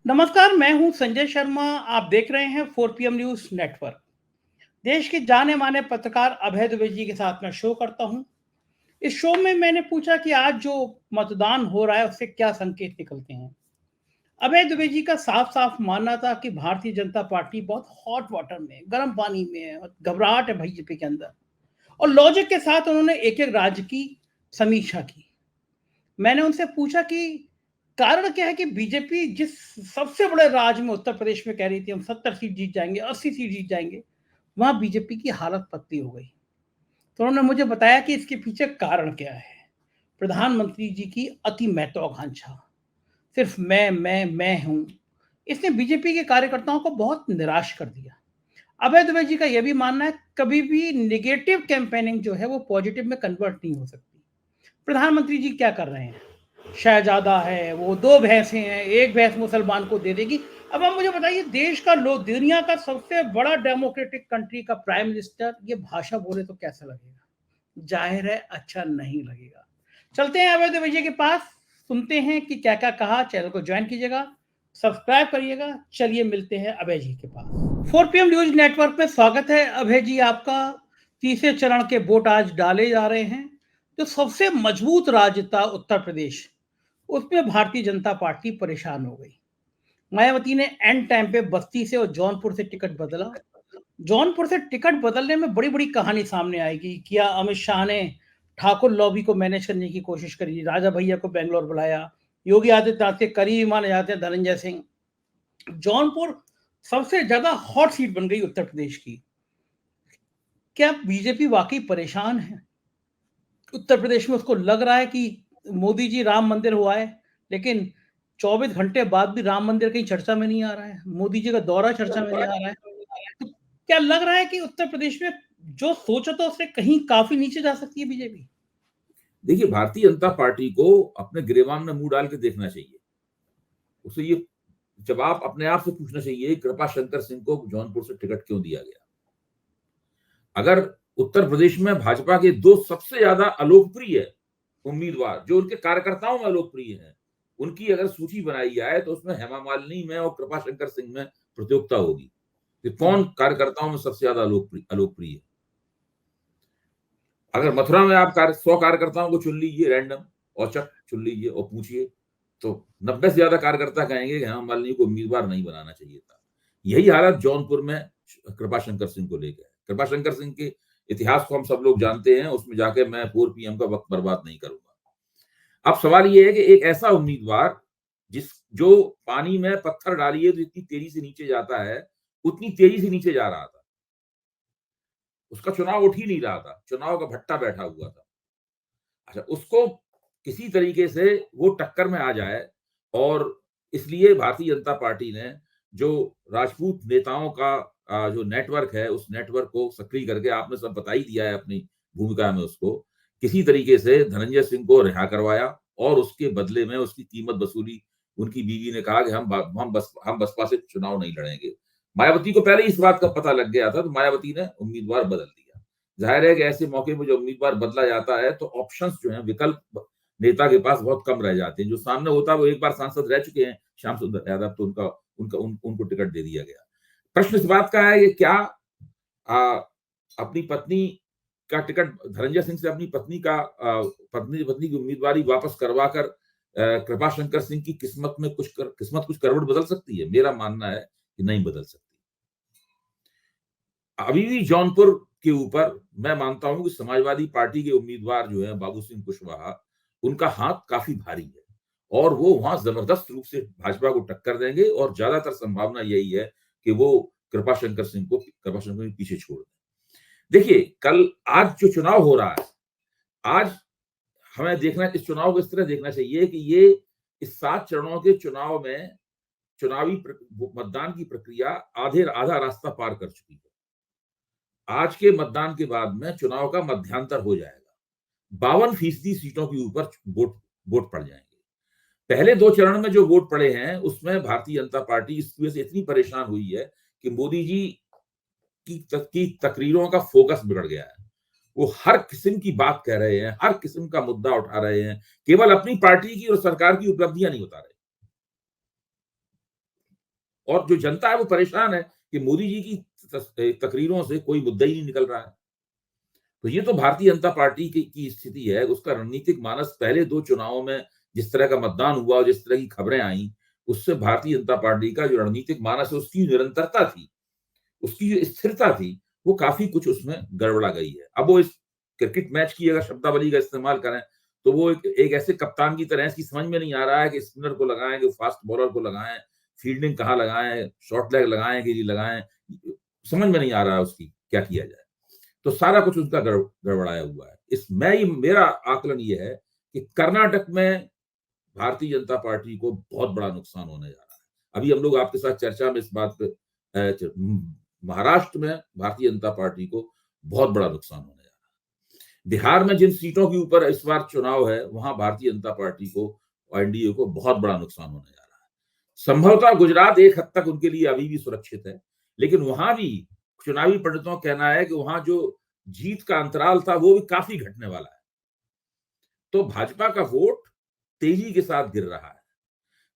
नमस्कार, मैं हूं संजय शर्मा। आप देख रहे हैं 4 PM न्यूज नेटवर्क। देश के जाने माने पत्रकार अभय दुबे जी के साथ मैं शो करता हूं। इस शो में मैंने पूछा कि आज जो मतदान हो रहा है उससे क्या संकेत निकलते हैं। अभय दुबे जी का साफ साफ मानना था कि भारतीय जनता पार्टी बहुत हॉट वाटर में, गर्म पानी में है और घबराहट है बीजेपी के अंदर। और लॉजिक के साथ उन्होंने एक एक राज्य की समीक्षा की। मैंने उनसे पूछा कि कारण क्या है कि बीजेपी जिस सबसे बड़े राज्य में उत्तर प्रदेश में कह रही थी हम 70 सीट जीत जाएंगे, 80 सीट जीत जाएंगे, वहां बीजेपी की हालत पतली हो गई। तो उन्होंने मुझे बताया कि इसके पीछे कारण क्या है। प्रधानमंत्री जी की अति महत्वाकांक्षा, सिर्फ मैं हूं, इसने बीजेपी के कार्यकर्ताओं को बहुत निराश कर दिया। अभय दुबे जी का यह भी मानना है कभी भी निगेटिव कैंपेनिंग जो है वो पॉजिटिव में कन्वर्ट नहीं हो सकती। प्रधानमंत्री जी क्या कर रहे हैं? शहजादा है, वो दो भैंसें हैं, एक भैंस मुसलमान को दे देगी। अब आप मुझे बताइए, देश का लोग, दुनिया का सबसे बड़ा डेमोक्रेटिक कंट्री का प्राइम मिनिस्टर ये भाषा बोले तो कैसा लगेगा? जाहिर है अच्छा नहीं लगेगा। चलते हैं अवैध विजय के पास, सुनते हैं कि क्या क्या कहा। चैनल को ज्वाइन कीजिएगा, सब्सक्राइब करिएगा। चलिए मिलते हैं अभय जी के पास। 4 PM न्यूज नेटवर्क में स्वागत है अभय जी आपका। तीसरे चरण के वोट आज डाले जा रहे हैं। जो सबसे मजबूत राज्य था उत्तर प्रदेश, उसमें भारतीय जनता पार्टी परेशान हो गई। मायावती ने एंड टाइम पे बस्ती से और जौनपुर से टिकट बदला। जौनपुर से टिकट बदलने में बड़ी बड़ी कहानी सामने आएगी। किया अमित शाह ने ठाकुर लॉबी को मैनेज करने की कोशिश करी, राजा भैया को बेंगलोर बुलाया। योगी आदित्यनाथ के करीबी माने जाते हैं धनंजय सिंह। जौनपुर सबसे ज्यादा हॉट सीट बन गई उत्तर प्रदेश की। क्या बीजेपी वाकई परेशान है? उत्तर प्रदेश में उसको लग रहा है कि मोदी जी राम मंदिर हुआ है, लेकिन 24 घंटे बाद भी राम मंदिर कहीं चर्चा में नहीं आ रहा है, मोदी जी का दौरा चर्चा में नहीं आ रहा है। तो क्या लग रहा है कि उत्तर प्रदेश में जो सोचा था उससे कहीं काफी नीचे जा सकती है बीजेपी? देखिए, भारतीय जनता पार्टी को अपने गिरेबान में मुंह डाल के देखना चाहिए। उसे ये जवाब अपने आप से पूछना चाहिए, कृपा शंकर सिंह को जौनपुर से टिकट क्यों दिया गया। अगर उत्तर प्रदेश में भाजपा के दो सबसे ज्यादा अलोकप्रिय उम्मीदवार, जो उनके कार्यकर्ताओं में अलोकप्रिय हैं, उनकी अगर सूची बनाई जाए तो उसमें हेमा मालिनी में और कृपा शंकर सिंह में प्रतियोगिता होगी कि कौन कार्यकर्ताओं में सबसे ज्यादा अलोकप्रिय है। अगर मथुरा में आप 100 कार्यकर्ताओं को चुन लीजिए, रैंडम औचक चुन लीजिए और पूछिए, तो 90 से ज्यादा कार्यकर्ता कहेंगे कि हेमा मालिनी को उम्मीदवार नहीं बनाना चाहिए था। यही हालत जौनपुर में कृपा शंकर सिंह को लेकर है। कृपा शंकर सिंह के इतिहास को हम सब लोग जानते हैं, उसमें जाके मैं 4 PM का वक्त बर्बाद नहीं करूंगा। अब सवाल यह है कि एक ऐसा उम्मीदवार जो पानी में पत्थर डालिए तो इतनी तेजी से नीचे जाता है, उतनी तेजी से नीचे जा रहा था। उसका चुनाव उठ ही नहीं रहा था, चुनाव का भट्टा बैठा हुआ था। अच्छा, उसको किसी तरीके से वो टक्कर में आ जाए, और इसलिए भारतीय जनता पार्टी ने जो राजपूत नेताओं का जो नेटवर्क है, उस नेटवर्क को सक्रिय करके, आपने सब बता ही दिया है अपनी भूमिका में, उसको किसी तरीके से धनंजय सिंह को रिहा करवाया और उसके बदले में उसकी कीमत वसूली। उनकी बीवी ने कहा कि हम बसपा से चुनाव नहीं लड़ेंगे। मायावती को पहले ही इस बात का पता लग गया था, तो मायावती ने उम्मीदवार बदल दिया। जाहिर है कि ऐसे मौके पर जब उम्मीदवार बदला जाता है तो ऑप्शंस जो हैं, विकल्प नेता के पास बहुत कम रह जाते हैं। जो सामने होता है वो एक बार सांसद रह चुके हैं, श्याम सुंदर यादव, तो उनको टिकट दे दिया गया। प्रश्न इस बात का है कि क्या आ, अपनी पत्नी का टिकट धनंजय सिंह से अपनी पत्नी की उम्मीदवारी वापस करवाकर कृपा शंकर सिंह की किस्मत कुछ करवट बदल सकती है? मेरा मानना है कि नहीं बदल सकती। अभी भी जौनपुर के ऊपर मैं मानता हूं कि समाजवादी पार्टी के उम्मीदवार जो है बाबू सिंह कुशवाहा, उनका हाथ काफी भारी है और वो वहां जबरदस्त रूप से भाजपा को टक्कर देंगे, और ज्यादातर संभावना यही है कि वो कृपा शंकर सिंह को पीछे छोड़ दें। देखिए, आज जो चुनाव हो रहा है, आज हमें इस चुनाव को इस तरह देखना चाहिए कि ये इस 7 चरणों के चुनाव में चुनावी मतदान की प्रक्रिया आधा रास्ता पार कर चुकी है। आज के मतदान के बाद में चुनाव का मध्यांतर हो जाएगा। 52% सीटों के ऊपर वोट पड़ जाएंगे। पहले 2 चरण में जो वोट पड़े हैं, उसमें भारतीय जनता पार्टी इस वजह से इतनी परेशान हुई है कि मोदी जी की तकरीरों का फोकस बिगड़ गया है। वो हर किस्म की बात कह रहे हैं, हर किस्म का मुद्दा उठा रहे हैं, केवल अपनी पार्टी की और सरकार की उपलब्धियां नहीं बता रहे। और जो जनता है वो परेशान है कि मोदी जी की तकरीरों से कोई मुद्दा ही नहीं निकल रहा है। तो ये तो भारतीय जनता पार्टी की स्थिति है। उसका रणनीतिक मानस पहले 2 चुनावों में जिस तरह का मतदान हुआ और जिस तरह की खबरें आई, उससे भारतीय जनता पार्टी का जो रणनीतिक मानस है, उसकी निरंतरता थी, उसकी जो स्थिरता थी, वो काफ़ी कुछ उसमें गड़बड़ा गई है। अब वो इस क्रिकेट मैच की अगर शब्दावली का इस्तेमाल करें, तो वो एक ऐसे कप्तान की तरह है, इसकी समझ में नहीं आ रहा है कि स्पिनर को लगाएँ, कि फास्ट बॉलर को लगाएँ, फील्डिंग कहाँ लगाएँ, शॉर्ट लेग लगाएँ कि नहीं लगाएँ, समझ में नहीं आ रहा है उसकी, क्या किया जाए। तो सारा कुछ उनका गड़बड़ाया हुआ है। मेरा आकलन ये है कि कर्नाटक में भारतीय जनता पार्टी को बहुत बड़ा नुकसान होने जा रहा है। अभी हम लोग आपके साथ चर्चा में इस बात पे महाराष्ट्र में भारतीय जनता पार्टी को बहुत बड़ा नुकसान होने जा रहा है। बिहार में जिन सीटों के ऊपर इस बार चुनाव है, वहां भारतीय जनता पार्टी को और एनडीए को बहुत बड़ा नुकसान होने जा रहा है। संभवतः गुजरात एक हद तक उनके लिए अभी भी सुरक्षित है, लेकिन वहां भी चुनावी पंडितों का कहना है कि वहां जो जीत का अंतराल था वो भी काफी घटने वाला है। तो भाजपा का वोट तेजी के साथ गिर रहा है।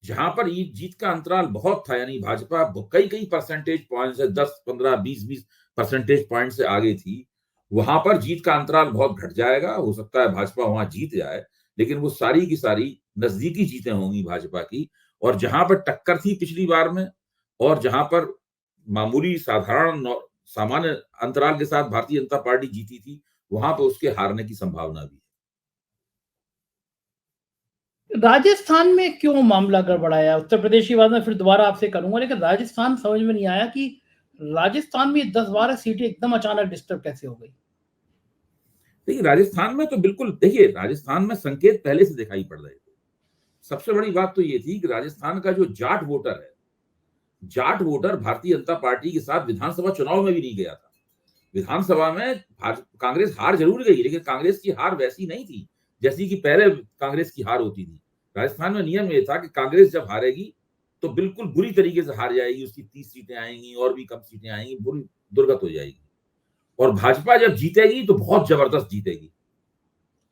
जहां पर जीत का अंतराल बहुत था, यानी भाजपा कई परसेंटेज पॉइंट से 10, 15, 20 परसेंटेज पॉइंट से आगे थी, वहां पर जीत का अंतराल बहुत घट जाएगा। हो सकता है भाजपा वहां जीत जाए, लेकिन वो सारी की सारी नजदीकी जीतें होंगी भाजपा की। और जहां पर टक्कर थी पिछली बार में, और जहां पर मामूली साधारण सामान्य अंतराल के साथ भारतीय जनता पार्टी जीती थी, वहां पर उसके हारने की संभावना भी है। राजस्थान में क्यों मामला गड़बड़ाया? उत्तर प्रदेश की बात मैं फिर दोबारा आपसे करूंगा, लेकिन राजस्थान समझ में नहीं आया कि राजस्थान में 10-12 सीटें एकदम अचानक डिस्टर्ब कैसे हो गई। देखिए राजस्थान में तो बिल्कुल, देखिए राजस्थान में संकेत पहले से दिखाई पड़ रहे थे। सबसे बड़ी बात तो ये थी कि राजस्थान का जो जाट वोटर है, जाट वोटर भारतीय जनता पार्टी के साथ विधानसभा चुनाव में भी नहीं गया था। विधानसभा में कांग्रेस हार जरूर गई, लेकिन कांग्रेस की हार वैसी नहीं थी जैसी कि पहले कांग्रेस की हार होती थी। राजस्थान में नियम ये था कि कांग्रेस जब हारेगी तो बिल्कुल बुरी तरीके से हार जाएगी, उसकी 30 सीटें आएंगी और भी कम सीटें आएंगी, बुरी दुर्गत हो जाएगी। और भाजपा जब जीतेगी तो बहुत जबरदस्त जीतेगी,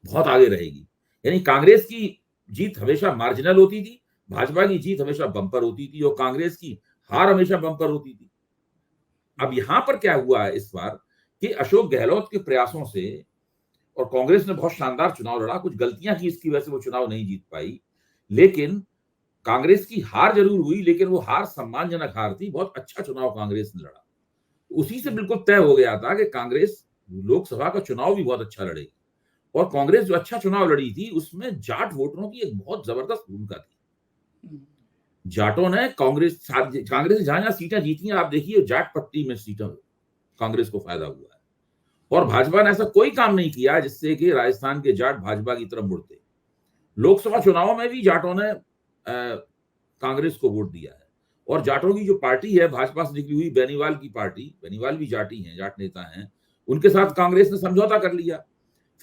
बहुत आगे रहेगी। यानी कांग्रेस की जीत हमेशा मार्जिनल होती थी, भाजपा की जीत हमेशा बंपर होती थी, और कांग्रेस की हार हमेशा बंपर होती थी। अब यहां पर क्या हुआ है इस बार कि अशोक गहलोत के प्रयासों से, और कांग्रेस ने बहुत शानदार चुनाव लड़ा, कुछ गलतियां की इसकी वजह से वो चुनाव नहीं जीत पाई, लेकिन कांग्रेस की हार जरूर हुई, लेकिन वो हार सम्मानजनक हार थी। बहुत अच्छा चुनाव कांग्रेस ने लड़ा। उसी से बिल्कुल तय हो गया था कि कांग्रेस लोकसभा का चुनाव भी बहुत अच्छा लड़ेगी। और कांग्रेस जो अच्छा चुनाव लड़ी थी उसमें जाट वोटरों की एक बहुत जबरदस्त भूमिका थी। जाटों ने कांग्रेस से जहां जहां सीटें जीती हैं, आप देखिए जाट पट्टी में सीटें कांग्रेस को फायदा हुआ है। और भाजपा ने ऐसा कोई काम नहीं किया जिससे कि राजस्थान के जाट भाजपा की तरफ मुड़ते। लोकसभा चुनाव में भी जाटों ने कांग्रेस को वोट दिया है। और जाटों की जो पार्टी है, भाजपा से निकली हुई बेनीवाल की पार्टी, बेनीवाल भी जाटी हैं, जाट नेता हैं, उनके साथ कांग्रेस ने समझौता कर लिया।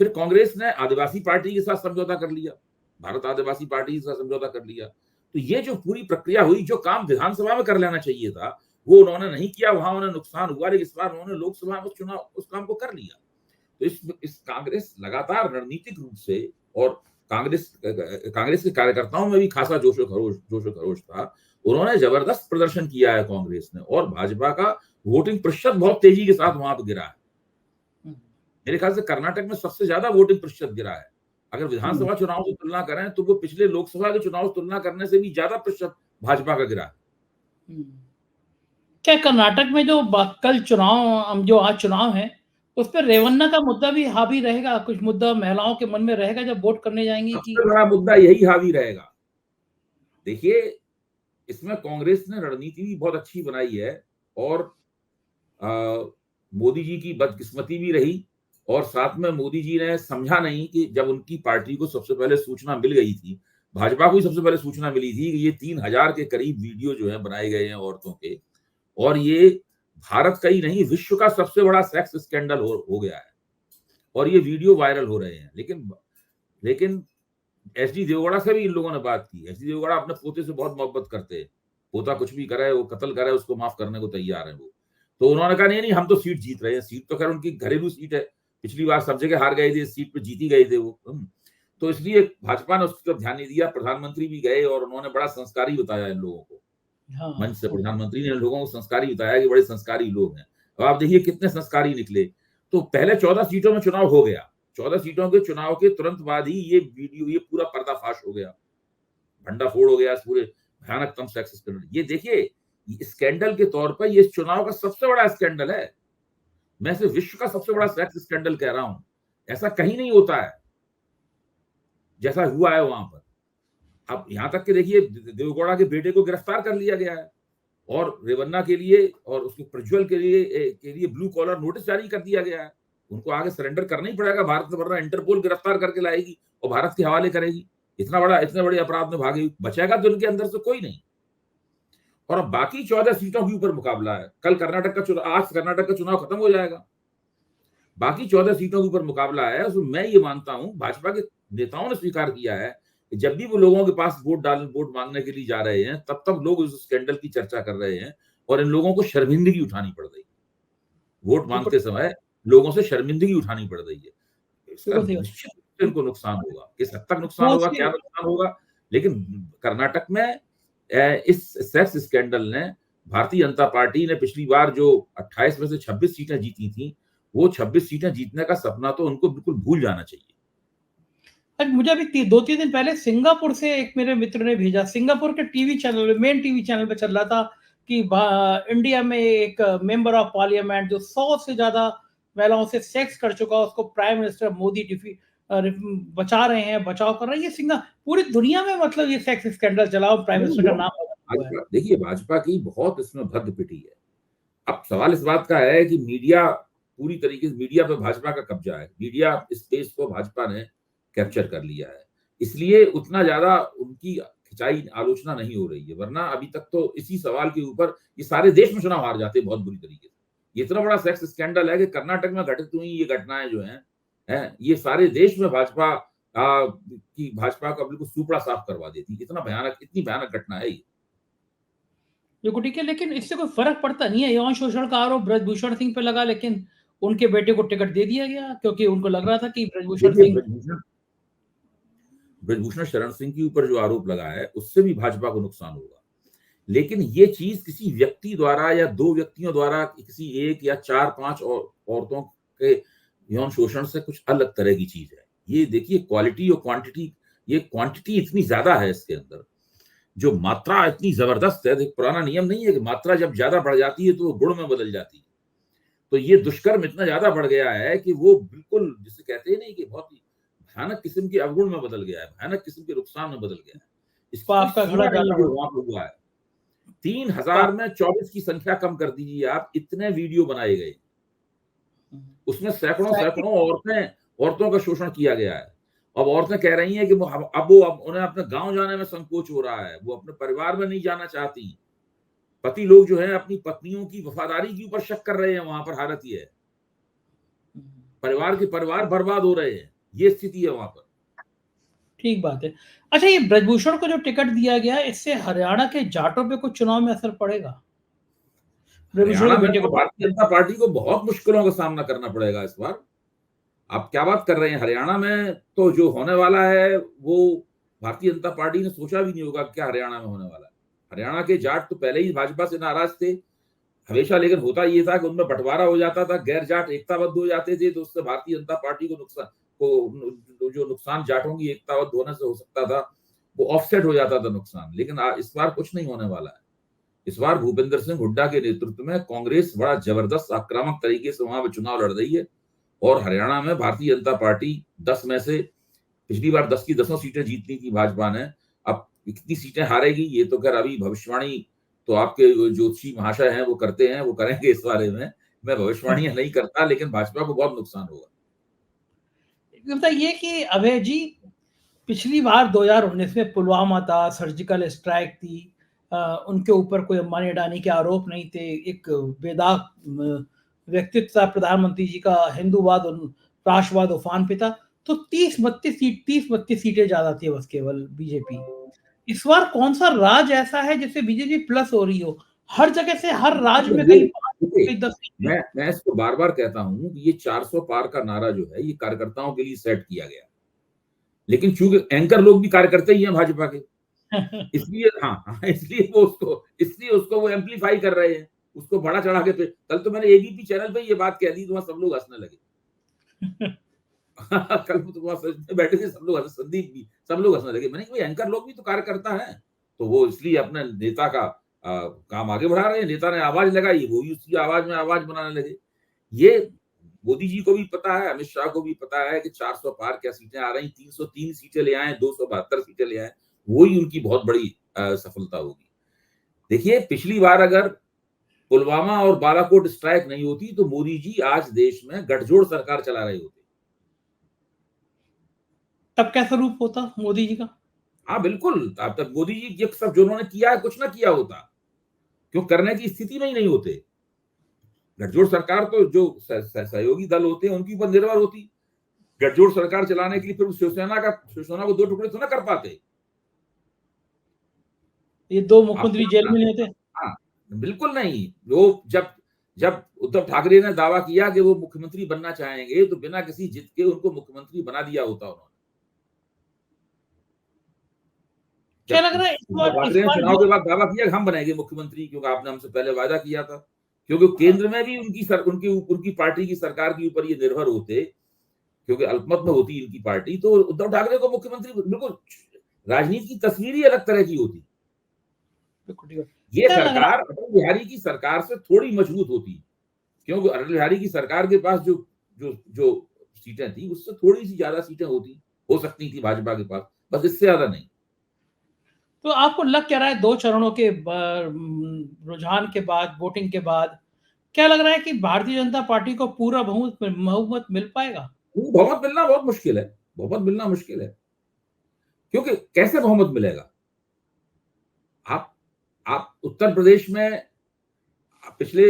फिर कांग्रेस ने आदिवासी पार्टी के साथ समझौता कर लिया, भारत आदिवासी पार्टी के साथ समझौता कर लिया। तो ये जो पूरी प्रक्रिया हुई, जो काम विधानसभा में कर लेना चाहिए था वो उन्होंने नहीं किया, वहां उन्हें नुकसान हुआ, लेकिन इस बार उन्होंने लोकसभा में चुनाव उस काम को कर लिया। तो इस कांग्रेस लगातार रणनीतिक रूप से, और कांग्रेस के कार्यकर्ताओं में भी खासा जोश और खरोश था। उन्होंने जबरदस्त प्रदर्शन किया है कांग्रेस ने, और भाजपा का वोटिंग प्रतिशत बहुत तेजी के साथ वहां पर गिरा है। मेरे ख्याल से कर्नाटक में सबसे ज्यादा वोटिंग प्रतिशत गिरा है। अगर विधानसभा चुनाव की तुलना करें तो वो पिछले लोकसभा के चुनाव की तुलना करने से भी ज्यादा प्रतिशत भाजपा का गिरा है। क्या कर्नाटक में जो कल चुनाव, जो आज चुनाव है, उस पर रेवन्ना का मुद्दा भी हावी रहेगा? कुछ मुद्दा महिलाओं के मन में रहेगा जब वोट करने जाएंगी? सबसे बड़ा मुद्दा यही हावी रहेगा। देखिए इसमें कांग्रेस ने रणनीति भी बहुत अच्छी बनाई है, और मोदी जी की बदकिस्मती भी रही, और साथ में मोदी जी ने समझा नहीं कि जब उनकी पार्टी को सबसे पहले सूचना मिल गई थी, भाजपा को ही सबसे पहले सूचना मिली थी कि ये 3000 के करीब वीडियो जो है बनाए गए हैं औरतों के, और ये भारत का ही नहीं विश्व का सबसे बड़ा सेक्स स्कैंडल हो गया है, और ये वीडियो वायरल हो रहे हैं। लेकिन एसडी देवगौड़ा से भी इन लोगों ने बात की। एसडी देवगौड़ा अपने पोते से बहुत मोहब्बत करते हैं, पोता कुछ भी करे, वो कत्ल करे, उसको माफ करने को तैयार है वो। तो उन्होंने कहा नहीं हम तो सीट जीत रहे हैं। सीट तो खैर उनकी घरेलू सीट है, पिछली बार सब जगह हार गए थे, सीट पे जीती गए थे वो। तो इसलिए भाजपा ने उसकी तरफ ध्यान नहीं दिया। प्रधानमंत्री भी गए और उन्होंने बड़ा संस्कारी बताया इन लोगों को हाँ, मंच से प्रधानमंत्री ने लोगों को संस्कारी बताया कि बड़े संस्कारी लोग हैं। अब आप देखिए कितने संस्कारी निकले। तो पहले 14 सीटों में चुनाव हो गया, 14 सीटों के चुनाव के तुरंत बाद ही ये वीडियो, ये पूरा पर्दाफाश हो गया, भंडाफोड़ हो गया इस पूरे भयानकतम सेक्स स्कैंडल। ये देखिए स्कैंडल के तौर पर ये चुनाव का सबसे बड़ा स्कैंडल है। मैं सिर्फ विश्व का सबसे बड़ा सेक्स स्कैंडल कह रहा हूं, ऐसा कहीं नहीं होता है जैसा हुआ है वहां पर। अब यहां तक कि देखिए देवगौड़ा के बेटे को गिरफ्तार कर लिया गया है और रेवन्ना के लिए और उसके प्रज्वल के लिए ब्लू कॉलर नोटिस जारी कर दिया गया है। उनको आगे सरेंडर करना ही पड़ेगा भारत में, वरना इंटरपोल गिरफ्तार करके लाएगी और भारत के हवाले करेगी। इतने बड़े अपराध में भागे, बचेगा तो उनके अंदर से कोई नहीं। और अब बाकी 14 सीटों के ऊपर मुकाबला है। कल कर्नाटक का चुनाव, आज कर्नाटक का चुनाव खत्म हो जाएगा, बाकी 14 सीटों के ऊपर मुकाबला है। उसमें मैं ये मानता हूं भाजपा के नेताओं ने स्वीकार किया है कि जब भी वो लोगों के पास वोट मांगने के लिए जा रहे हैं, तब लोग उस स्कैंडल की चर्चा कर रहे हैं और इन लोगों को शर्मिंदगी उठानी पड़ रही है। वोट मांगते समय लोगों से शर्मिंदगी उठानी पड़ रही है। इसका निश्चित रूप से इनको नुकसान होगा। किस हद तक नुकसान होगा, क्या नुकसान होगा, लेकिन कर्नाटक में इस सेक्स स्कैंडल ने, भारतीय जनता पार्टी ने पिछली बार जो 28 में से 26 सीटें जीती थी, वो 26 सीटें जीतने का सपना तो उनको बिल्कुल भूल जाना चाहिए। मुझे अभी 2-3 दिन पहले सिंगापुर से एक मेरे मित्र ने भेजा, सिंगापुर के TV channel, main TV channel पे चल रहा था कि इंडिया में एक मेंबर ऑफ पार्लियामेंट जो 100 से ज्यादा महिलाओं से सेक्स कर चुका, उसको प्राइम मिनिस्टर मोदी बचा रहे हैं, बचाव कर रहे हैं। ये पूरी दुनिया में मतलब ये सेक्स स्कैंडल चला, प्राइम मिनिस्टर का नाम। देखिए भाजपा की बहुत इसमें भद्द पिटी है। अब सवाल इस बात का है कि मीडिया पूरी तरीके से, मीडिया पे भाजपा का कब्जा है, मीडिया स्पेस को भाजपा ने कैप्चर कर लिया है, इसलिए उतना ज्यादा उनकी खिंचाई आलोचना नहीं हो रही है। वरना अभी तक तो इसी सवाल के ऊपर ये सारे देश में चुनाव हार जाते बहुत बुरी तरीके से। ये इतना बड़ा सेक्स स्कैंडल है कि कर्नाटक में घटित हुई ये घटनाएं जो हैं ये सारे देश में भाजपा का बिल्कुल सुपड़ा साफ करवा देती। इतनी भयानक घटना है ये। जो ठीक है, लेकिन इससे कोई फर्क पड़ता नहीं है। यौन शोषण का आरोप ब्रजभूषण सिंह पे लगा, लेकिन उनके बेटे को टिकट दे दिया गया क्योंकि उनको लग रहा था कि ब्रजभूषण शरण सिंह के ऊपर जो आरोप लगा है उससे भी भाजपा को नुकसान होगा। लेकिन ये चीज किसी व्यक्ति द्वारा या दो व्यक्तियों द्वारा, किसी एक या 4-5 औरतों के यौन शोषण से कुछ अलग तरह की चीज है। ये देखिए क्वालिटी और क्वांटिटी, ये क्वांटिटी इतनी ज्यादा है इसके अंदर, जो मात्रा इतनी जबरदस्त है। पुराना नियम नहीं है कि मात्रा जब ज्यादा बढ़ जाती है तो वो गुण में बदल जाती है। तो ये दुष्कर्म इतना ज्यादा बढ़ गया है कि वो बिल्कुल, जिसे कहते हैं नहीं कि बहुत ही भयानक किस्म के अवगुण में बदल गया है, भयानक किस्म के नुकसान में बदल गया है। इसका हुआ है 3000 में 24 की संख्या कम कर दीजिए आप, इतने वीडियो बनाए गए, उसमें सैकड़ों औरतों का शोषण किया गया है। अब औरतें कह रही हैं कि अब उन्हें अपने गांव जाने में संकोच हो रहा है, वो अपने परिवार में नहीं जाना चाहती। पति लोग जो है अपनी पत्नियों की वफादारी के ऊपर शक कर रहे हैं। वहां पर हालत ये है, परिवार बर्बाद हो रहे हैं, ये स्थिति है वहां पर। ठीक बात है। अच्छा, ये ब्रजभूषण को जो टिकट दिया गया, इससे हरियाणा के जाटों पे कुछ चुनाव में असर पड़ेगा? हरियाणा में तो भारतीय जनता पार्टी को बहुत मुश्किलों का सामना करना पड़ेगा इस बार। आप क्या बात कर रहे हैं? हरियाणा में तो जो होने वाला है वो भारतीय जनता पार्टी ने सोचा भी नहीं होगा क्या हरियाणा में होने वाला है। हरियाणा के जाट तो पहले ही भाजपा से नाराज थे हमेशा, लेकिन होता ये था कि उनमें बंटवारा हो जाता था, गैर जाट एकताबद्ध हो जाते थे, तो उससे भारतीय जनता पार्टी को जो नुकसान जाटों की एकताबद्ध होने से हो सकता था वो ऑफसेट हो जाता था नुकसान। लेकिन इस बार कुछ नहीं होने वाला है। इस बार भूपेंद्र सिंह हुड्डा के नेतृत्व में कांग्रेस बड़ा जबरदस्त आक्रामक तरीके से वहां पर चुनाव लड़ रही है और हरियाणा में भारतीय जनता पार्टी 10 में से, पिछली बार 10 की 10 सीटें जीतनी थी भाजपा ने, अब कितनी सीटें हारेगी ये तो खैर अभी भविष्यवाणी तो आपके ज्योतिषी महाशय हैं वो करते हैं, वो करेंगे इस बारे में। मैं भविष्यवाणियां नहीं करता, लेकिन भाजपा को बहुत नुकसान होगा। ये कि अभय जी, पिछली बार 2019 में पुलवामा था, सर्जिकल स्ट्राइक थी, उनके ऊपर कोई अंबानी अडानी के आरोप नहीं थे, एक बेदाग व्यक्तित्व था प्रधानमंत्री जी का, हिंदूवाद और राष्ट्रवाद उफान पे था, तो 30-32 सीटें ज्यादा थी बस केवल बीजेपी। इस बार कौन सा राज ऐसा है जिससे बीजेपी प्लस हो रही हो? हर जगह से, हर राज्य में कहीं 10। मैं इसको बार बार कहता हूं कि ये 400 पार का नारा जो है ये कार्यकर्ताओं के लिए सेट किया गया, लेकिन चूंकि एंकर लोग भी कार्यकर्ता ही हैं भाजपा के, इसलिए इसलिए उसको वो एम्पलीफाई कर रहे हैं, उसको बढ़ा चढ़ा के। कल तो मैंने एबीपी चैनल पे ये बात कह दी तो वहां सब लोग हंसने लगे। कल तो वहां सच में बैठे थे, सब लोग संदीप भी, सब लोग हंसने लगे। मैंने कहा भाई एंकर लोग भी तो कार्यकर्ता है, तो वो इसलिए अपने नेता का काम आगे बढ़ा रहे हैं। नेता ने आवाज लगाई, वो भी उसकी आवाज में आवाज बनाने लगे। ये मोदी जी को भी पता है, अमित शाह को भी पता है कि 400 पार क्या सीटें आ रही, 303 सीटें ले आए, 272 सीटें ले आए, वही उनकी बहुत बड़ी सफलता होगी। देखिए पिछली बार अगर पुलवामा और बालाकोट स्ट्राइक नहीं होती तो मोदी जी आज देश में गठजोड़ सरकार चला रहे होते। तब कैसा रूप होता मोदी जी का? हाँ बिल्कुल, अब तक मोदी जी ये सब जो उन्होंने किया है, कुछ ना किया होता, क्यों करने की स्थिति में ही नहीं होते। गठजोड़ सरकार तो जो सहयोगी दल होते हैं उनके ऊपर निर्भर होती। गठजोड़ सरकार चलाने के लिए फिर शिवसेना को दो टुकड़े तो ना कर पाते। ये दो आप मुख्यमंत्री जेल में नहीं थे? हाँ, बिल्कुल नहीं। वो जब जब उद्धव ठाकरे ने दावा किया कि वो मुख्यमंत्री बनना चाहेंगे तो बिना किसी जिद के उनको मुख्यमंत्री बना दिया होता उन्होंने। क्या जब लग रहा है उद्धव ठाकरे ने चुनाव के बाद दावा किया कि हम बनाएंगे मुख्यमंत्री, क्योंकि आपने हमसे पहले वादा किया था, क्योंकि केंद्र में भी उनकी पार्टी की सरकार के ऊपर ये निर्भर होते, क्योंकि अल्पमत में होती इनकी पार्टी, तो उद्धव ठाकरे को मुख्यमंत्री बिल्कुल, राजनीति की तस्वीर ही अलग तरह की होती। ये क्या लग रहा सरकार अटल बिहारी की सरकार से थोड़ी मजबूत होती, क्योंकि अटल बिहारी की सरकार के पास जो जो जो सीटें थी उससे थोड़ी सी ज्यादा सीटें हो सकती थी भाजपा के पास, बस इससे ज्यादा नहीं। तो आपको लग क्या रहा है 2 चरणों के रुझान के बाद, वोटिंग के बाद, क्या लग रहा है कि भारतीय जनता पार्टी को पूरा बहुमत मिल पाएगा? बहुमत मिलना बहुत मुश्किल है, बहुमत मिलना मुश्किल है, क्योंकि कैसे बहुमत मिलेगा? आप उत्तर प्रदेश में पिछले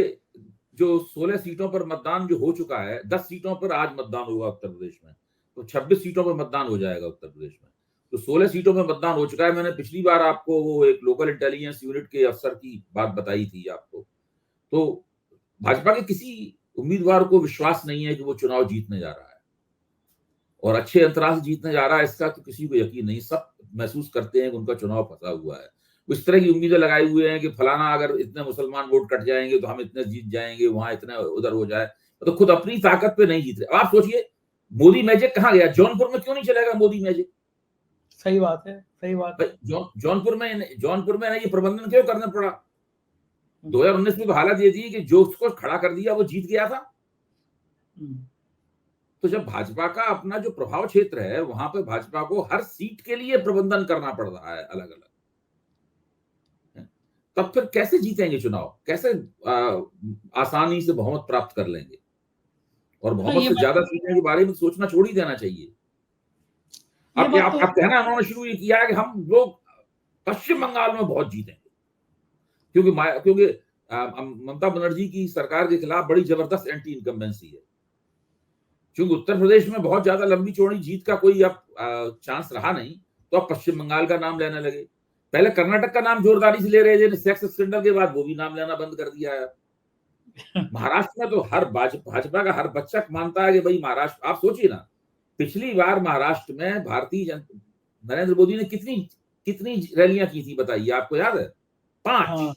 जो 16 सीटों पर मतदान जो हो चुका है, 10 सीटों पर आज मतदान होगा उत्तर प्रदेश में, तो 26 सीटों पर मतदान हो जाएगा उत्तर प्रदेश में। तो 16 सीटों पर मतदान हो चुका है। मैंने पिछली बार आपको वो एक लोकल इंटेलिजेंस यूनिट के अफसर की बात बताई थी आपको। तो भाजपा के किसी उम्मीदवार को विश्वास नहीं है कि वो चुनाव जीतने जा रहा है, और अच्छे अंतराल से जीतने जा रहा है इसका तो किसी को यकीन नहीं। सब महसूस करते हैं कि उनका चुनाव फंसा हुआ है। इस तरह की उम्मीदें लगाए हुए हैं कि फलाना अगर इतने मुसलमान वोट कट जाएंगे तो हम इतने जीत जाएंगे, वहां इतने उधर हो जाए, तो खुद अपनी ताकत पे नहीं जीत रहे। आप सोचिए मोदी मैजिक कहाँ गया? जौनपुर में क्यों नहीं चलेगा मोदी मैजिक? सही बात है, सही बात है। जौनपुर में ये प्रबंधन क्यों करना पड़ा? 2019 में तो हालत ये थी कि जो उसको खड़ा कर दिया वो जीत गया था। तो जब भाजपा का अपना जो प्रभाव क्षेत्र है वहां पे भाजपा को हर सीट के लिए प्रबंधन करना पड़ रहा है अलग अलग, तब फिर कैसे जीतेंगे चुनाव? कैसे आसानी से बहुमत प्राप्त कर लेंगे? और बहुमत से ज्यादा सीटों के बारे में सोचना छोड़ ही देना चाहिए। अब कहना उन्होंने शुरू ये किया है कि हम लोग पश्चिम बंगाल में बहुत जीतेंगे, क्योंकि ममता बनर्जी की सरकार के खिलाफ बड़ी जबरदस्त एंटी इनकम्बेंसी है। क्योंकि उत्तर प्रदेश में बहुत ज्यादा लंबी चौड़ी जीत का कोई अब चांस रहा नहीं, तो अब पश्चिम बंगाल का नाम लेने लगे। पहले कर्नाटक का नाम जोरदारी से ले रहे थे, सेक्स स्कैंडल के बाद वो भी नाम लेना बंद कर दिया है। महाराष्ट्र में तो हर भाजपा का हर बच्चा मानता है कि भाई महाराष्ट्र, आप सोचिए ना, पिछली बार महाराष्ट्र में नरेंद्र मोदी ने कितनी रैलियां की थी बताइए, आपको याद है? 5। हाँ।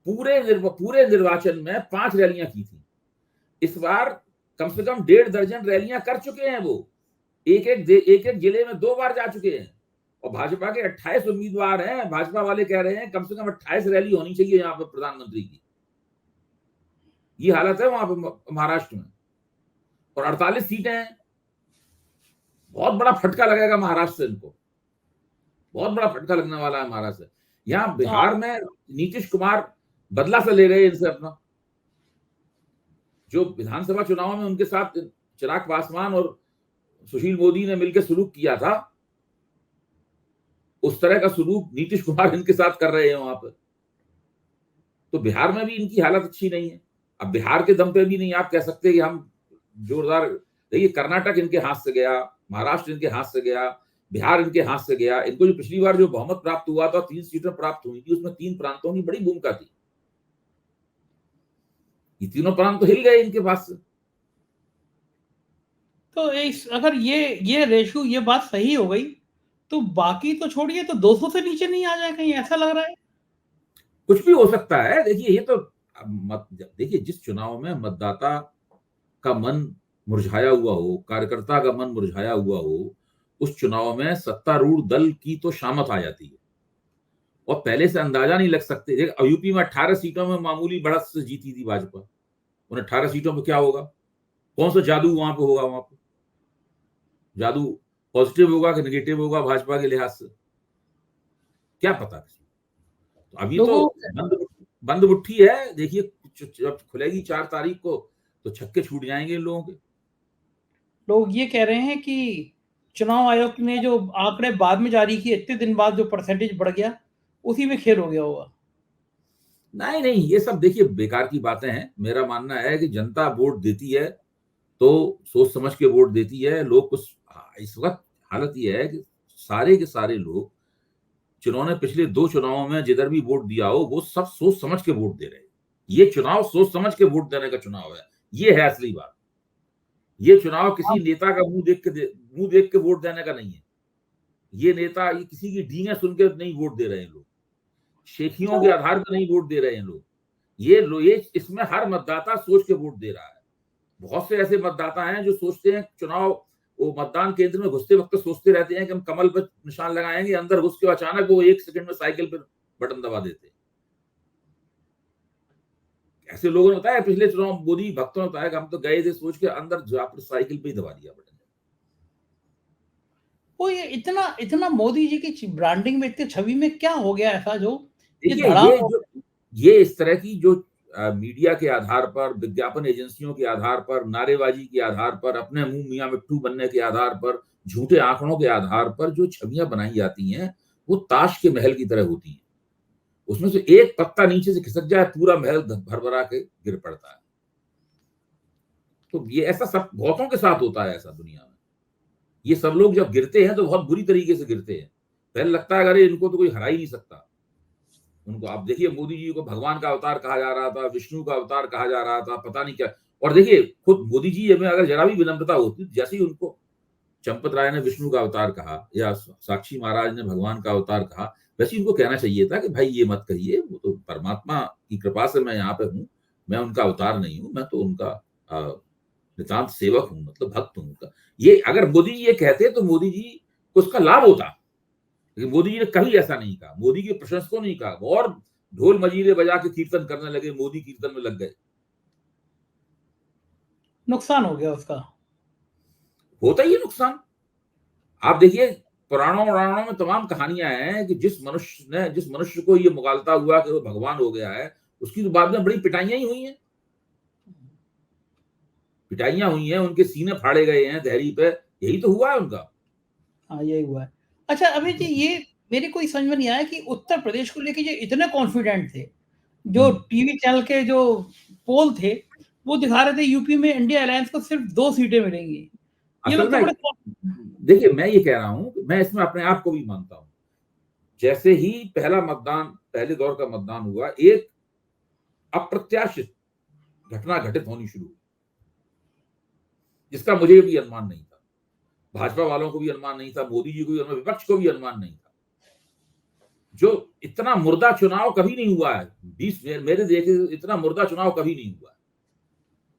पूरे निर्वाचन में 5 रैलियां की थी। इस बार कम से कम 1.5 दर्जन रैलियां कर चुके हैं वो, एक जिले में 2 बार जा चुके हैं। और भाजपा के 28 उम्मीदवार हैं। भाजपा वाले कह रहे हैं कम से कम 28 रैली होनी चाहिए यहाँ पर प्रधानमंत्री की। ये हालत है वहां पर महाराष्ट्र में, और 48 सीटें हैं। बहुत बड़ा फटका लगेगा महाराष्ट्र से, इनको बहुत बड़ा फटका लगने वाला है महाराष्ट्र से। यहाँ बिहार में नीतीश कुमार बदला से ले रहे हैं इनसे अपना, जो विधानसभा चुनाव में उनके साथ चिराग पासवान और सुशील मोदी ने मिलकर सलूक किया था, उस तरह का सलूक नीतीश कुमार इनके साथ कर रहे हैं वहां पर। तो बिहार में भी इनकी हालत अच्छी नहीं है। अब बिहार के दम पे भी नहीं आप कह सकते कि हम जोरदार, देखिए कर्नाटक इनके हाथ से गया, महाराष्ट्र इनके हाथ से गया, बिहार इनके हाथ से गया। इनको जो पिछली बार जो बहुमत प्राप्त हुआ था, 3 सीटें प्राप्त हुई थी, उसमें 3 प्रांतों की बड़ी भूमिका थी। ये तीनों प्रांत तो हिल गए इनके पास से। तो अगर ये रेशो, ये बात सही हो गई तो बाकी तो छोड़िए, तो 200 से नीचे नहीं आ जाए कहीं, ऐसा लग रहा है। कुछ भी हो सकता है। देखिए ये तो देखिए जिस चुनाव में मतदाता का मन मुरझाया हुआ हो, कार्यकर्ता का मन मुरझाया हुआ हो, उस चुनाव में सत्तारूढ़ दल की तो शामत आ जाती है और पहले से अंदाजा नहीं लग सकते। यूपी में 18 सीटों में मामूली बढ़त से जीती थी भाजपा। उन 18 सीटों पर क्या होगा, कौन सा जादू वहां पे होगा, वहां पे जादू पॉजिटिव होगा कि नेगेटिव होगा भाजपा के लिहाज से, क्या पता किसी। तो अभी तो लोगों बंद मुट्ठी है। देखिए जब खुलेगी 4 तारीख को तो छक्के छूट जाएंगे इन लोगों के। लोग ये कह रहे हैं कि चुनाव आयोग ने जो आंकड़े बाद में जारी किए, इतने दिन बाद जो परसेंटेज बढ़ गया, उसी में खेल हो गया होगा। नहीं नहीं, ये सब देखिए बेकार की बातें हैं। मेरा मानना है कि जनता वोट देती है तो सोच समझ के वोट देती है। लोग कुछ इस वक्त हालत ये है कि सारे के सारे लोग जिन्होंने पिछले 2 चुनावों में जिधर भी वोट दिया हो वो सब सोच समझ के वोट दे रहे हैं। ये चुनाव सोच समझ के वोट देने का चुनाव है, ये है असली बात। ये चुनाव किसी नेता का मुंह देख के वोट देने का नहीं है। ये नेता ये किसी की डींगे सुन के नहीं वोट दे रहे हैं लोग, शेखियों के आधार पर नहीं वोट दे रहे हैं लोग। ये इसमें हर मतदाता सोच के वोट दे रहा है। बहुत से ऐसे मतदाता हैं जो सोचते हैं चुनाव वो मतदान केंद्र में घुसते वक्त सोचते रहते हैं कि हम कमल पर निशान लगाएंगे, अंदर घुस के अचानक वो 1 सेकंड में साइकिल पर बटन दबा देते हैं। ऐसे लोगों ने बताया पिछले चुनाव मोदी भक्तों ने बताया कि हम तो गए थे सोच के अंदर जाकर साइकिल पे ही दबा दिया बटन। वो ये इतना इतना मोदी जी की ब्रांडिंग में, इतने छवि में क्या हो गया ऐसा जो ये देखिए धड़ाम हो ये इस तरह की जो मीडिया के आधार पर, विज्ञापन एजेंसियों के आधार पर, नारेबाजी के आधार पर, अपने मुंह मियां मिट्टू बनने के आधार पर, झूठे आंकड़ों के आधार पर जो छवियां बनाई जाती हैं वो ताश के महल की तरह होती हैं। उसमें से एक पत्ता नीचे से खिसक जाए पूरा महल भरभरा के गिर पड़ता है। तो ये ऐसा सब बहुतों के साथ होता है ऐसा दुनिया में। ये सब लोग जब गिरते हैं तो बहुत बुरी तरीके से गिरते हैं। पहले लगता है अरे इनको तो कोई हरा ही नहीं सकता। उनको आप देखिए मोदी जी को भगवान का अवतार कहा जा रहा था, विष्णु का अवतार कहा जा रहा था, पता नहीं क्या। और देखिए खुद मोदी जी में अगर जरा भी विनम्रता होती, जैसे ही उनको चंपत राय ने विष्णु का अवतार कहा या साक्षी महाराज ने भगवान का अवतार कहा, वैसे उनको कहना चाहिए था कि भाई ये मत कहिए, वो तो परमात्मा की कृपा से मैं यहाँ पे हूँ, मैं उनका अवतार नहीं हूँ, मैं तो उनका नितांत सेवक हूँ, मतलब भक्त हूँ उनका। ये अगर मोदी जी ये कहते तो मोदी जी को उसका लाभ होता, लेकिन मोदी जी ने कभी ऐसा नहीं कहा। मोदी के प्रशंसकों ने कहा और ढोल मजीरे बजा के कीर्तन करने लगे, मोदी कीर्तन में लग गए। नुकसान हो गया उसका। होता ही है नुकसान। आप देखिए पुराणों पुराणों में तमाम कहानियां हैं कि जिस मनुष्य को ये मुगालता हुआ कि वो भगवान हो गया है, उसकी तो बाद में बड़ी पिटाइयां ही हुई हैं। पिटाइयां हुई हैं, उनके सीने फाड़े गए हैं धैर्य पे, यही तो हुआ है उनका। हाँ, यही हुआ है। अच्छा अभी जी ये मेरे को समझ में नहीं आया कि उत्तर प्रदेश को लेके ये इतने कॉन्फिडेंट थे, जो टीवी चैनल के जो पोल थे वो दिखा रहे थे यूपी में इंडिया अलायंस को सिर्फ 2 सीटें मिलेंगी। ये असल लोग तो में बड़े देखिए मैं ये कह रहा हूं, मैं इसमें अपने आप को भी मानता हूं। जैसे ही पहले दौर का मतदान हुआ, एक अप्रत्याशित घटना घटित होनी शुरू हुई, जिसका मुझे भी अनुमान नहीं था, भाजपा वालों को भी अनुमान नहीं था, मोदी जी को भी, विपक्ष को भी अनुमान नहीं था। जो इतना मुर्दा चुनाव कभी नहीं हुआ है, मेरे देखे इतना मुर्दा चुनाव कभी नहीं हुआ है।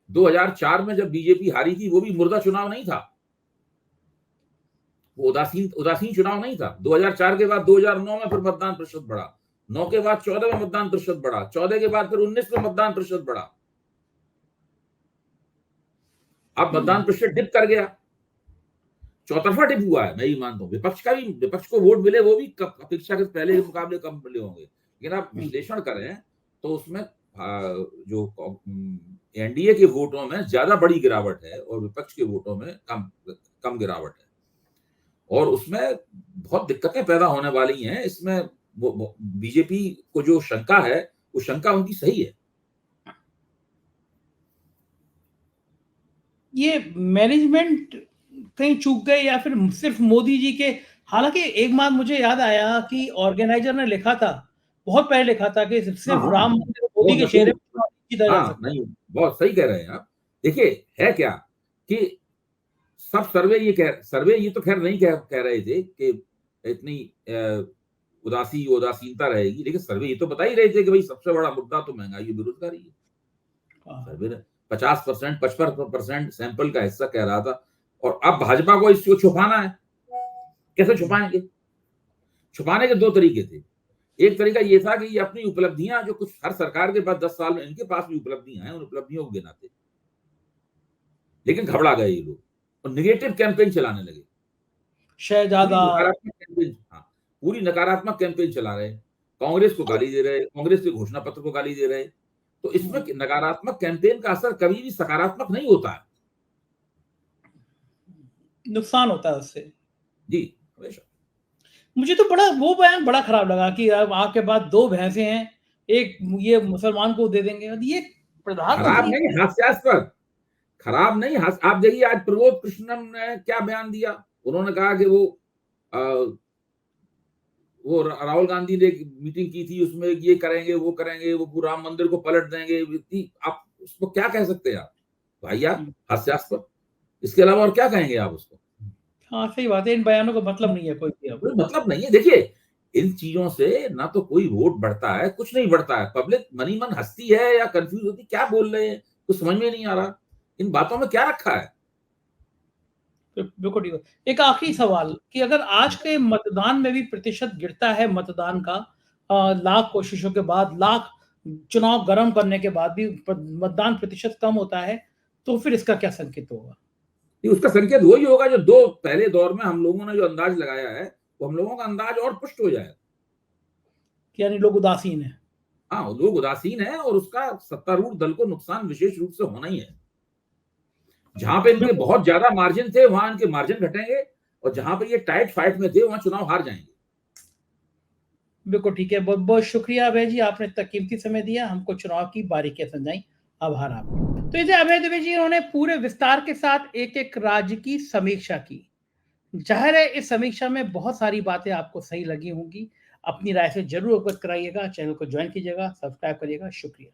2004 में जब बीजेपी हारी थी वो भी मुर्दा चुनाव नहीं था, वो उदासीन चुनाव नहीं था। 2004 के बाद 2009 में फिर मतदान प्रतिशत बढ़ा, 9 के बाद 14 में मतदान प्रतिशत बढ़ा, 14 के बाद फिर 19 में मतदान प्रतिशत बढ़ा। अब मतदान प्रतिशत डिप कर गया, चौतरफा डिप हुआ है। मैं ये मानता हूँ विपक्ष को वोट मिले वो भी अपेक्षा के पहले के मुकाबले कम मिले होंगे, लेकिन आप विश्लेषण करें तो उसमें जो एनडीए के वोटों में ज्यादा बड़ी गिरावट है और विपक्ष के वोटों में कम गिरावट है, और उसमें बहुत दिक्कतें पैदा होने वाली हैं। इसमें बीजेपी को जो शंका है वो शंका उनकी सही है। ये मैनेजमेंट कहीं चूक गए या फिर सिर्फ मोदी जी के। हालांकि एक बात मुझे याद आया कि ऑर्गेनाइजर ने लिखा था, बहुत पहले लिखा था कि सिर्फ राम मंदिर मोदी के चेहरे पर जीता जा सकता। नहीं, बहुत सही कह रहे हैं आप। देखिए है क्या कि सब सर्वे ये तो खैर नहीं कह रहे थे कि इतनी उदासीनता रहेगी। लेकिन सर्वे ये तो बता ही रहे थे कि भाई सबसे बड़ा मुद्दा तो महंगाई और बेरोजगारी है। सर्वे ने 50%, 55% सैंपल का हिस्सा कह रहा था, और अब भाजपा को इसको छुपाना है। कैसे छुपाएंगे? छुपाने के दो तरीके थे। एक तरीका ये था कि ये अपनी उपलब्धियां, जो कुछ हर सरकार के पास 10 साल में इनके पास भी उपलब्धियां हैं, उन उपलब्धियों को गिनाते। लेकिन घबरा गए ये लोग और निगेटिव कैंपेन चलाने लगे। शहजादा पूरी नकारात्मक कैंपेन चला रहे। कांग्रेस को गाली दे रहे, कांग्रेस के घोषणा पत्र को गाली दे रहे। तो इसमें नकारात्मक कैंपेन का असर कभी भी सकारात्मक नहीं होता है, नुकसान होता है उससे जी हमेशा। मुझे तो वो बयान बड़ा खराब लगा कि अब आपके पास 2 भैंसे हैं, एक ये मुसलमान को दे देंगे। ये खराब प्रधानमंत्री नहीं, हास्यास्पद। खराब नहीं, आप देखिए आज प्रबोध कृष्णन ने क्या बयान दिया। उन्होंने कहा कि वो राहुल गांधी ने मीटिंग की थी, उसमें ये करेंगे, वो करेंगे, वो राम मंदिर को पलट देंगे। आप उसको क्या कह सकते हैं आप भाई? यार हास्यास्पद, इसके अलावा और क्या कहेंगे आप उसको? हाँ, सही बात है। इन बयानों का मतलब नहीं है कोई भी अब। कोई मतलब नहीं है। देखिए, इन चीजों से ना तो कोई वोट बढ़ता है, कुछ नहीं बढ़ता है। पब्लिक मनी मन हंसती है या कंफ्यूज होती, क्या बोल रहे हैं, कुछ समझ में नहीं आ रहा। इन बातों में क्या रखा है? बिल्कुल ठीक है। एक आखिरी सवाल कि अगर आज के मतदान में भी प्रतिशत गिरता है मतदान का, लाख कोशिशों के बाद, लाख चुनाव गर्म करने के बाद भी मतदान प्रतिशत कम होता है, तो फिर इसका क्या संकेत होगा? उसका संकेत वही होगा जो दो पहले दौर में हम लोगों ने जो अंदाज लगाया है, वो हम लोगों का अंदाज और पुष्ट हो जाएगा। यानी लोग उदासीन है। हाँ, लोग उदासीन है और उसका सत्तारूढ़ दल को नुकसान विशेष रूप से होना ही है। जहां पे इनके बहुत ज्यादा मार्जिन थे, वहां इनके मार्जिन घटेंगे, और जहां पे ये टाइट फाइट में थे, वहां चुनाव हार जाएंगे। बिल्कुल ठीक है। बहुत बहुत शुक्रिया अभय जी, आपने इतना कीमती समय दिया, हमको चुनाव की बारीकियां समझाई। आभार आपका। तो इसे अभय द्विवेदी जी उन्होंने पूरे विस्तार के साथ एक एक राज्य की समीक्षा की। जाहिर है इस समीक्षा में बहुत सारी बातें आपको सही लगी होंगी। अपनी राय से जरूर अवगत कराइएगा। चैनल को ज्वाइन कीजिएगा, सब्सक्राइब करिएगा। शुक्रिया।